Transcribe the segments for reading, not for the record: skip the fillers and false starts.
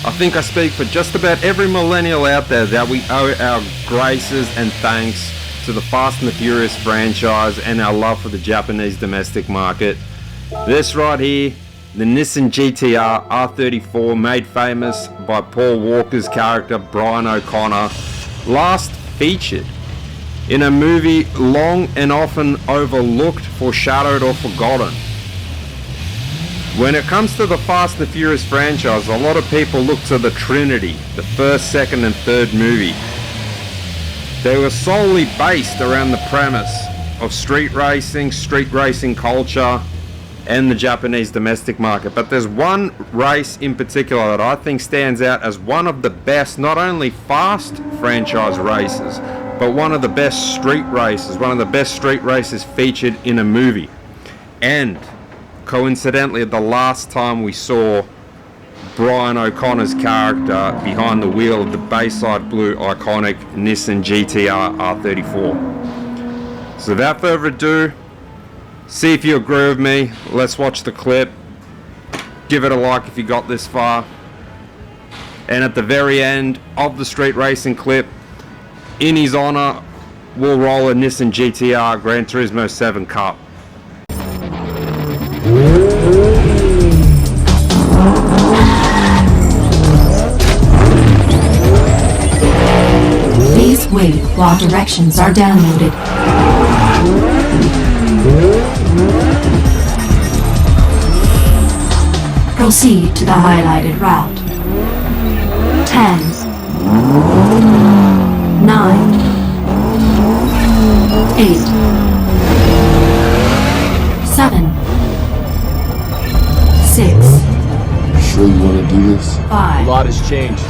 I think I speak for just about every millennial out there that we owe our graces and thanks to the Fast and the Furious franchise and our love for the Japanese domestic market. This right here, the Nissan GTR R34, made famous by Paul Walker's character Brian O'Connor, last featured in a movie long and often overlooked, foreshadowed or forgotten. When it comes to the Fast and the Furious franchise, a lot of people look to the Trinity, the first, second and third movie. They were solely based around the premise of street racing culture, and the Japanese domestic market. But there's one race in particular that I think stands out as one of the best, not only fast franchise races, but one of the best street races featured in a movie. And coincidentally, the last time we saw Brian O'Connor's character behind the wheel of the Bayside Blue iconic Nissan GTR R34. So without further ado, see if you agree with me. Let's watch the clip. Give it a like if you got this far. And at the very end of the street racing clip, in his honor, we'll roll a Nissan GTR Gran Turismo 7 Cup. Please wait while directions are downloaded. Proceed to the highlighted route. 10, 9, 8, 7, 6. You sure you want to do this? 5. A lot has changed.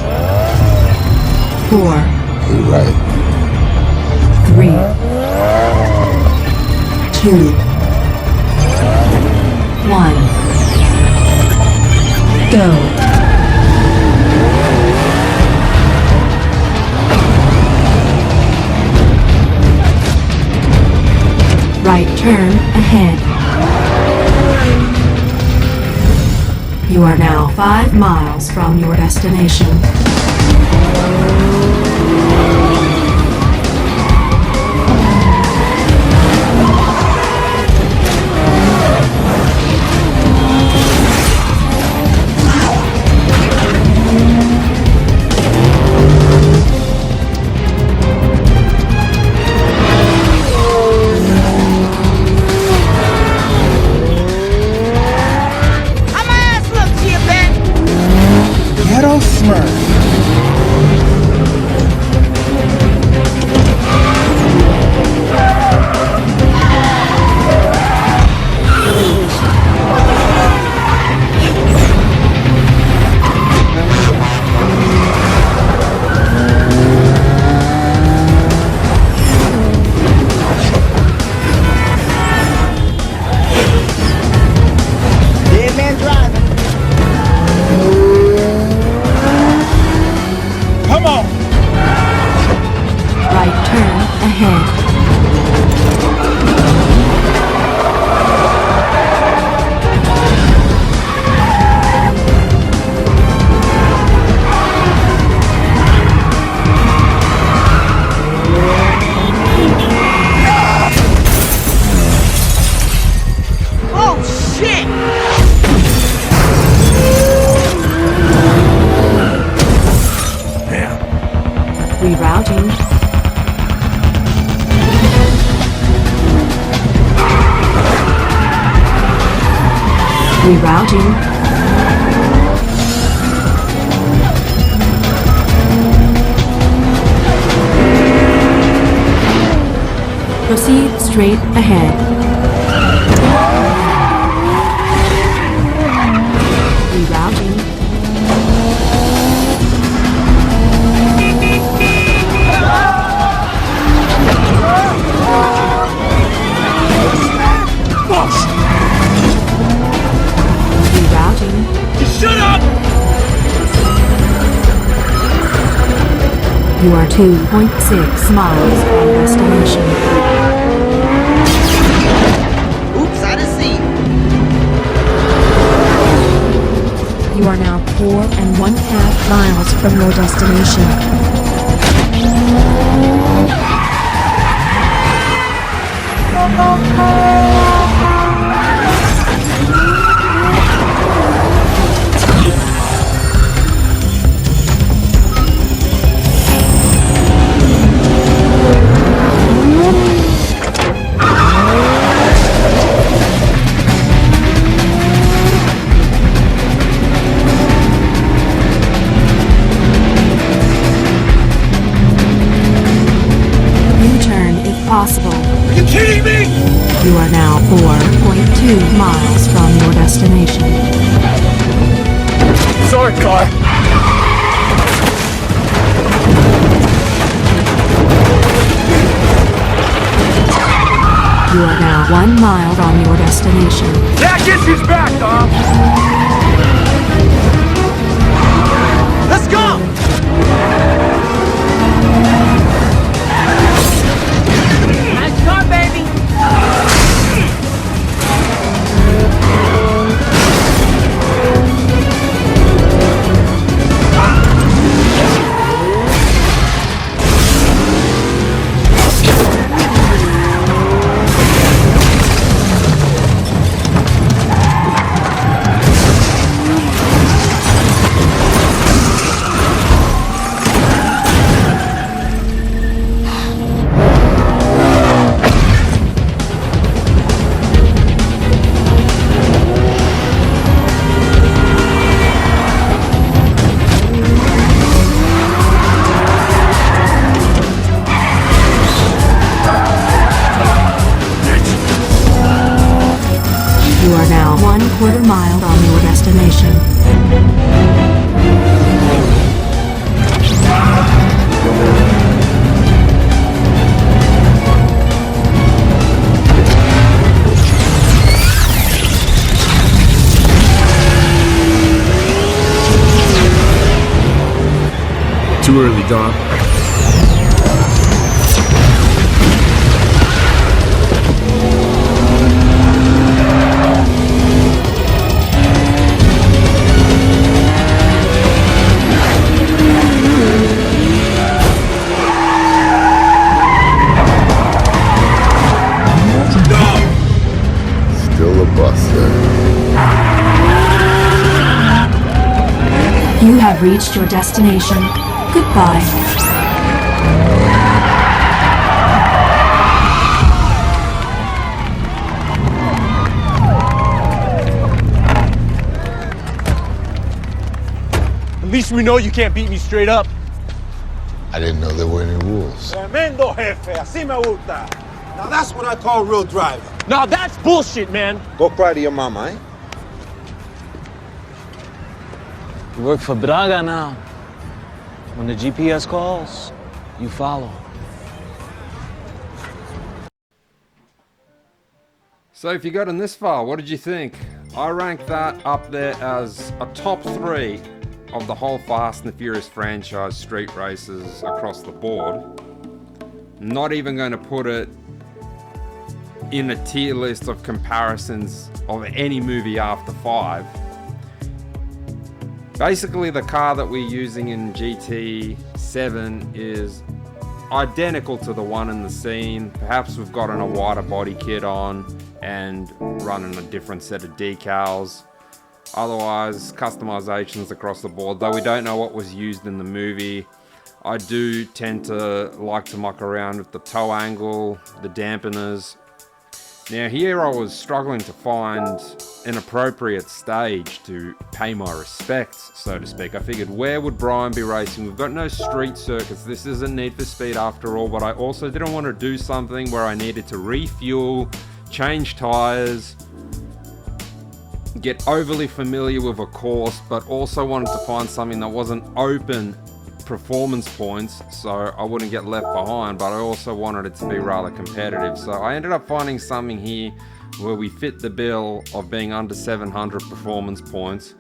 4. You're right. 3, 2, 1. Go. Right turn ahead. You are now 5 miles from your destination. Rerouting. Rerouting. Proceed straight ahead. Rerouting. Shut up! You are 2.6 miles from destination. Oops, I didn't see you. You You are now 4.5 miles from your destination. U-turn if possible. Are you kidding me? You are now 4.2 miles from your destination. Sorry, car. You are now 1 mile from your destination. That gets his back, Dom. Let's go. Nice car, baby. You are now 1/4 mile from your destination. Too early, Dom. Still a buster. You have reached your destination. Goodbye. At least we know you can't beat me straight up. I didn't know there were any rules. Tremendo jefe, así me gusta. Now that's what I call real driving. Now that's bullshit, man. Go cry to your mama, eh? You work for Braga now. When the GPS calls, you follow. So if you got in this far, what did you think? I rank that up there as a top 3 of the whole Fast and the Furious franchise street races across the board. Not even going to put it in a tier list of comparisons of any movie after 5. Basically, the car that we're using in GT7 is identical to the one in the scene. Perhaps we've gotten a wider body kit on and running a different set of decals. Otherwise, customizations across the board, though we don't know what was used in the movie. I do tend to like to muck around with the toe angle, the dampeners. Now here I was struggling to find an appropriate stage to pay my respects, so to speak. I figured, where would Brian be racing? We've got no street circuits. This isn't Need for Speed after all, but I also didn't want to do something where I needed to refuel, change tires, get overly familiar with a course, but also wanted to find something that wasn't open performance points so I wouldn't get left behind, but I also wanted it to be rather competitive. So I ended up finding something here where we fit the bill of being under 700 performance points,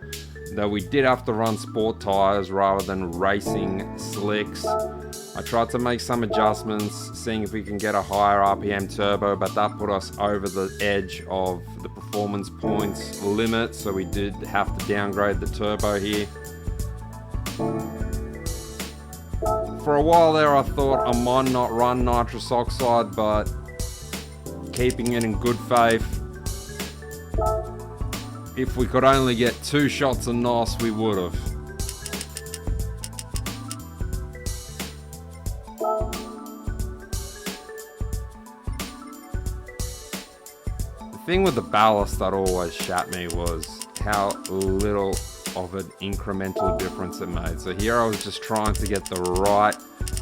though we did have to run sport tires rather than racing slicks. I tried to make some adjustments, seeing if we can get a higher RPM turbo, but that put us over the edge of the performance points limit, so we did have to downgrade the turbo here. For a while there I thought I might not run nitrous oxide, but keeping it in good faith, if we could only get 2 shots of NOS, we would have. The thing with the ballast that always shat me was how little of an incremental difference it made. So here I was just trying to get the right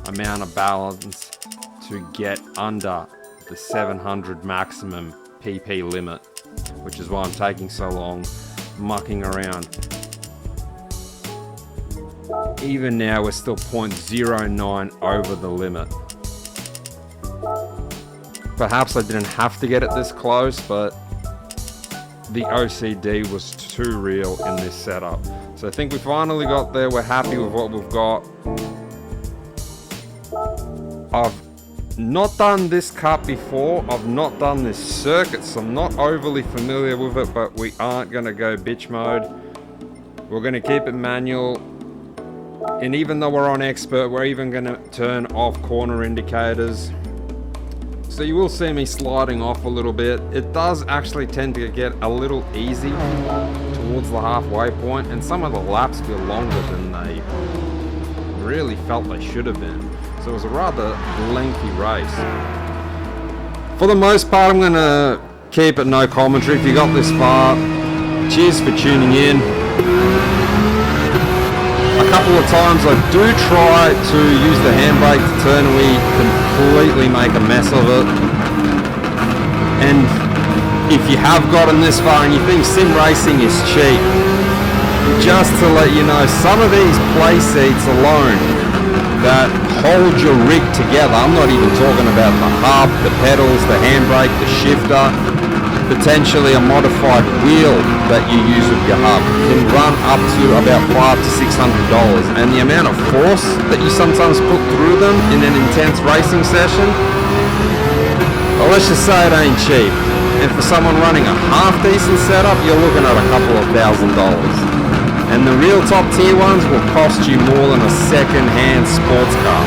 amount of balance to get under the 700 maximum PP limit, which is why I'm taking so long mucking around. Even now we're still 0.09 over the limit. Perhaps I didn't have to get it this close, but the OCD was too real in this setup. So I think we finally got there. We're happy with what we've got. I've not done this cut before. I've not done this circuit, so I'm not overly familiar with it, but we aren't gonna go bitch mode. We're gonna keep it manual. And even though we're on expert, we're even gonna turn off corner indicators. So you will see me sliding off a little bit. It does actually tend to get a little easy towards the halfway point, and some of the laps feel longer than they really felt they should have been. So it was a rather lengthy race. For the most part, I'm gonna keep it no commentary. If you got this far, cheers for tuning in. A couple of times I do try to use the handbrake to turn, and we completely make a mess of it. And if you have gotten this far and you think sim racing is cheap, just to let you know, some of these play seats alone that hold your rig together, I'm not even talking about the hub, the pedals, the handbrake, the shifter, potentially a modified wheel that you use with your hub, can run up to about $500 to $600, and the amount of force that you sometimes put through them in an intense racing session, well, let's just say it ain't cheap. And for someone running a half decent setup, you're looking at a couple of $1,000. And the real top tier ones will cost you more than a second-hand sports car.